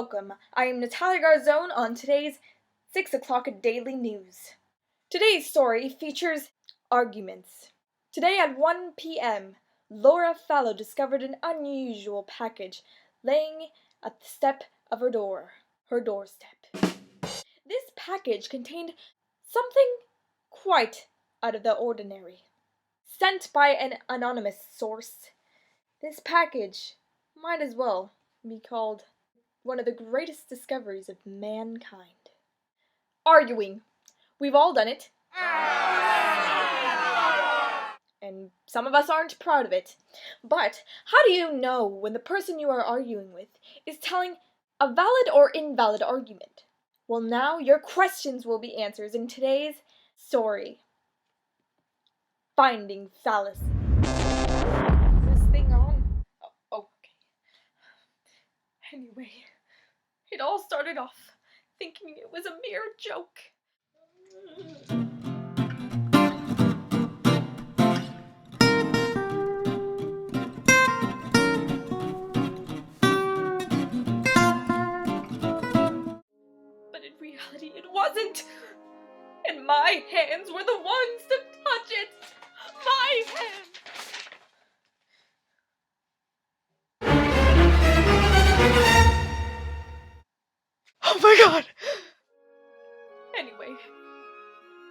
welcome. I am Natalia Garzone on today's 6 o'clock Daily News. Today's story features arguments. Today at 1 p.m., Laura Fallow discovered an unusual package laying at the step of her doorstep. This package contained something quite out of the ordinary. Sent by an anonymous source, this package might as well be called one of the greatest discoveries of mankind. Arguing. We've all done it. And some of us aren't proud of it. But how do you know when the person you are arguing with is telling a valid or invalid argument? Well, now your questions will be answers in today's story. Finding fallacy. Is this thing on? Oh, okay. Anyway, it all started off thinking it was a mere joke. But in reality, it wasn't. And my hands were the ones to touch it. My hands. Oh my god! Anyway,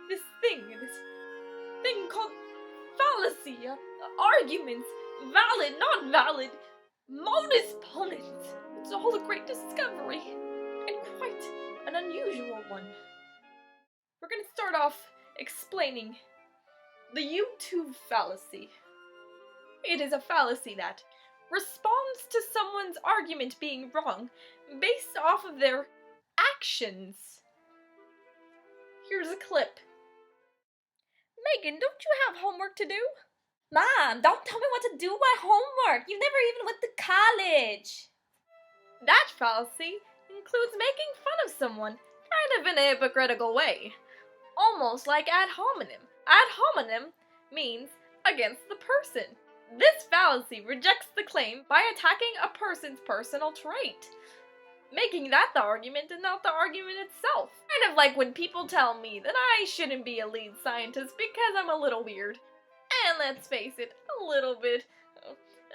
this thing called fallacy, arguments, valid, not valid, modus ponens. It's all a great discovery, and quite an unusual one. We're gonna start off explaining the YouTube fallacy. It is a fallacy that responds to someone's argument being wrong based off of their actions. Here's a clip. Megan, don't you have homework to do? Mom, don't tell me what to do with my homework. You never even went to college. That fallacy includes making fun of someone, kind of in a hypocritical way. Almost like ad hominem. Ad hominem means against the person. This fallacy rejects the claim by attacking a person's personal trait, making that the argument and not the argument itself. Kind of like when people tell me that I shouldn't be a lead scientist because I'm a little weird. And let's face it, a little bit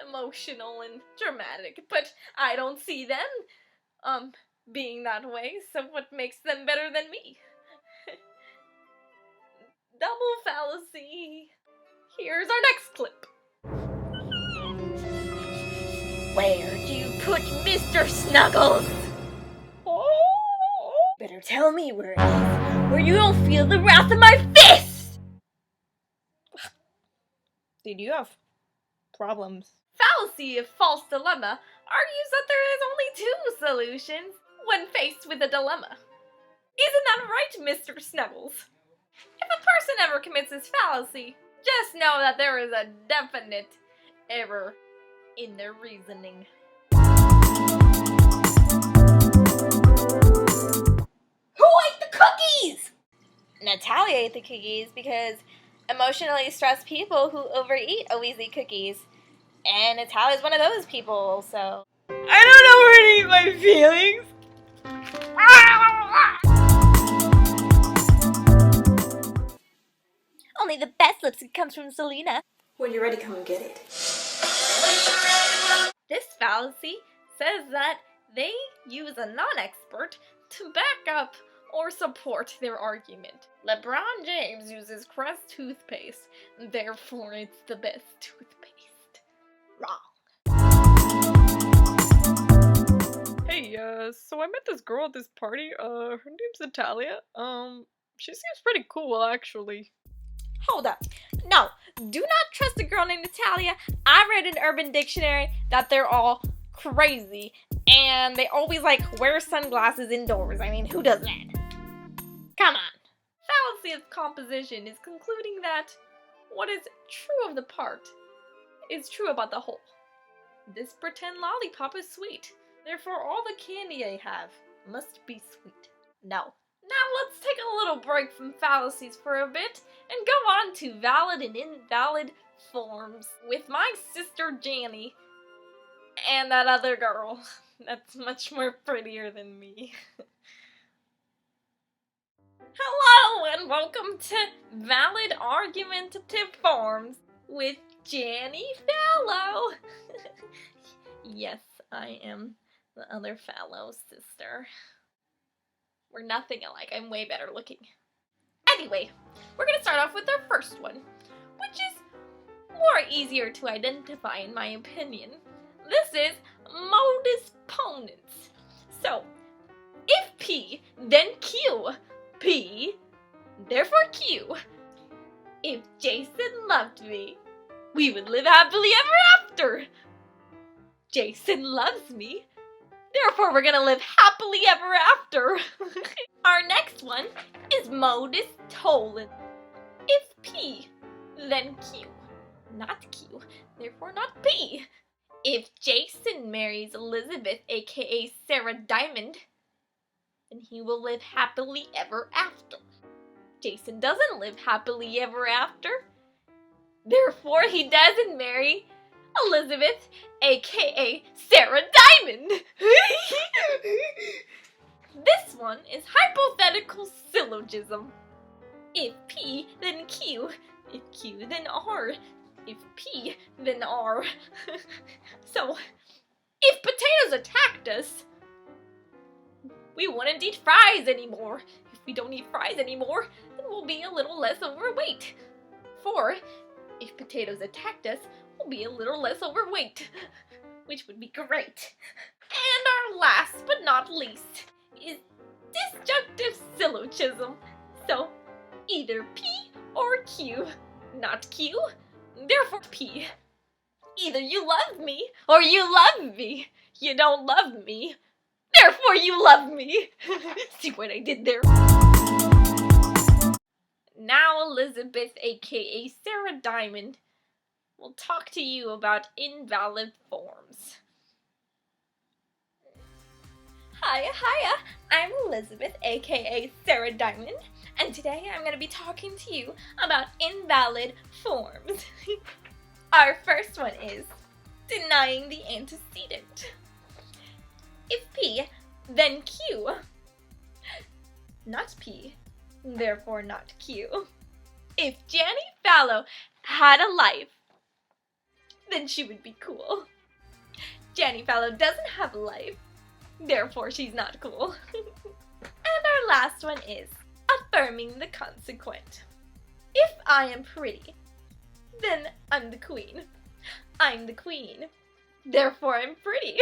emotional and dramatic, but I don't see them being that way, so what makes them better than me? Double fallacy. Here's our next clip. Where'd you put Mr. Snuggles? Oh. Better tell me where it is, or you don't feel the wrath of my fist! Did you have problems? Fallacy of false dilemma argues that there is only two solutions when faced with a dilemma. Isn't that right, Mr. Snuggles? If a person ever commits this fallacy, just know that there is a definite error in their reasoning. Who ate the cookies? Natalia ate the cookies because emotionally stressed people who overeat always eat cookies. And Natalia's one of those people, so... I don't know where to eat my feelings. Only the best lipstick comes from Selena. When you're ready, come and get it. This fallacy says that they use a non-expert to back up or support their argument. LeBron James uses Crest toothpaste, therefore it's the best toothpaste. Wrong. Hey, so I met this girl at this party. Her name's Natalia. She seems pretty cool, actually. Hold up. No, do not trust a girl named Natalia. I read in Urban Dictionary that they're all crazy, and they always, wear sunglasses indoors. I mean, who does that? Come on. Fallacy of composition is concluding that what is true of the part is true about the whole. This pretend lollipop is sweet, therefore all the candy I have must be sweet. No. Now let's take a little break from fallacies for a bit and go on to valid and invalid forms with my sister Janny and that other girl. That's much more prettier than me. Hello and welcome to Valid Argumentative Forms with Janny Fallow. Yes, I am the other Fallow sister. We're nothing alike. I'm way better looking. Anyway, we're gonna start off with our first one, which is more easier to identify in my opinion. This is modus ponens. So, if P, then Q. P, therefore Q. If Jason loved me, we would live happily ever after. Jason loves me, therefore we're gonna live happily ever after. Our next one is modus tollens. If P, then Q. Not Q, therefore not P. If Jason marries Elizabeth, aka Sarah Diamond, then he will live happily ever after. Jason doesn't live happily ever after, therefore he doesn't marry Elizabeth, aka Sarah Diamond. This one is hypothetical syllogism. If P, then Q. If Q, then R. If P, then R. So, if potatoes attacked us, we wouldn't eat fries anymore. If we don't eat fries anymore, then we'll be a little less overweight. For, if potatoes attacked us, we'll be a little less overweight, which would be great. And our last but not least is disjunctive syllogism. So, either P or Q, not Q, therefore P. Either you love me or you love me. You don't love me, therefore you love me. See what I did there? Now Elizabeth, aka Sarah Diamond, will talk to you about invalid forms. Hiya, I'm Elizabeth, aka Sarah Diamond, and today I'm going to be talking to you about invalid forms. Our first one is denying the antecedent. If P, then Q. Not P, therefore not Q. If Janny Fallow had a life, then she would be cool. Janny Fallow doesn't have a life, therefore she's not cool. And our last one is affirming the consequent. If I am pretty, then I'm the queen. I'm the queen, therefore I'm pretty.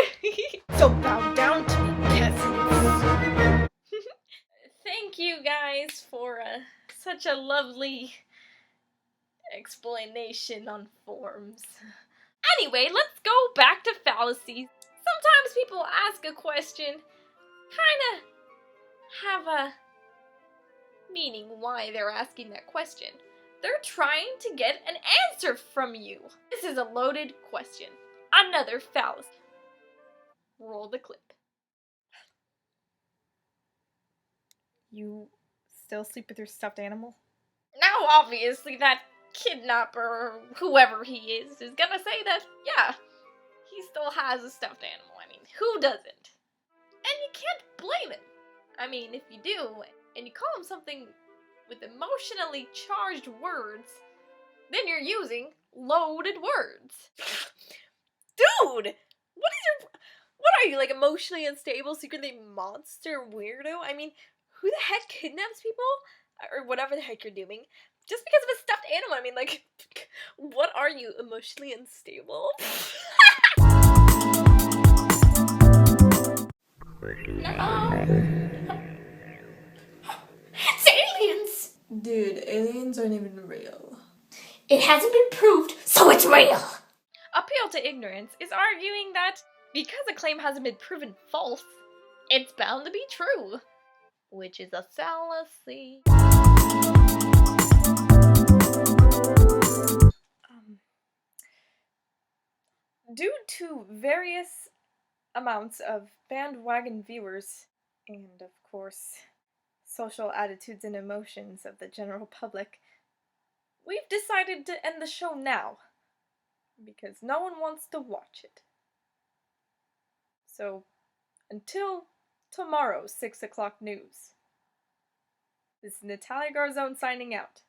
So bow down to me, peasants. Thank you guys for such a lovely explanation on forms. Anyway, let's go back to fallacies. Sometimes people ask a question, kinda have a meaning why they're asking that question. They're trying to get an answer from you. This is a loaded question. Another fallacy. Roll the clip. You still sleep with your stuffed animal? Now, obviously, that kidnapper, or whoever he is gonna say that, yeah, he still has a stuffed animal. I mean, who doesn't? And you can't blame him. I mean, if you do, and you call him something with emotionally charged words, then you're using loaded words. Dude! What are you, like, emotionally unstable, secretly monster weirdo? I mean, who the heck kidnaps people? Or whatever the heck you're doing, just because of a stuffed animal. I mean, like, what are you, emotionally unstable? No. It's aliens! Dude, aliens aren't even real. It hasn't been proved, so it's real! Appeal to ignorance is arguing that because a claim hasn't been proven false, it's bound to be true, which is a fallacy. Due to various amounts of bandwagon viewers, and of course, social attitudes and emotions of the general public, we've decided to end the show now, because no one wants to watch it. So, Until tomorrow's 6 o'clock news. This is Natalia Garzone signing out.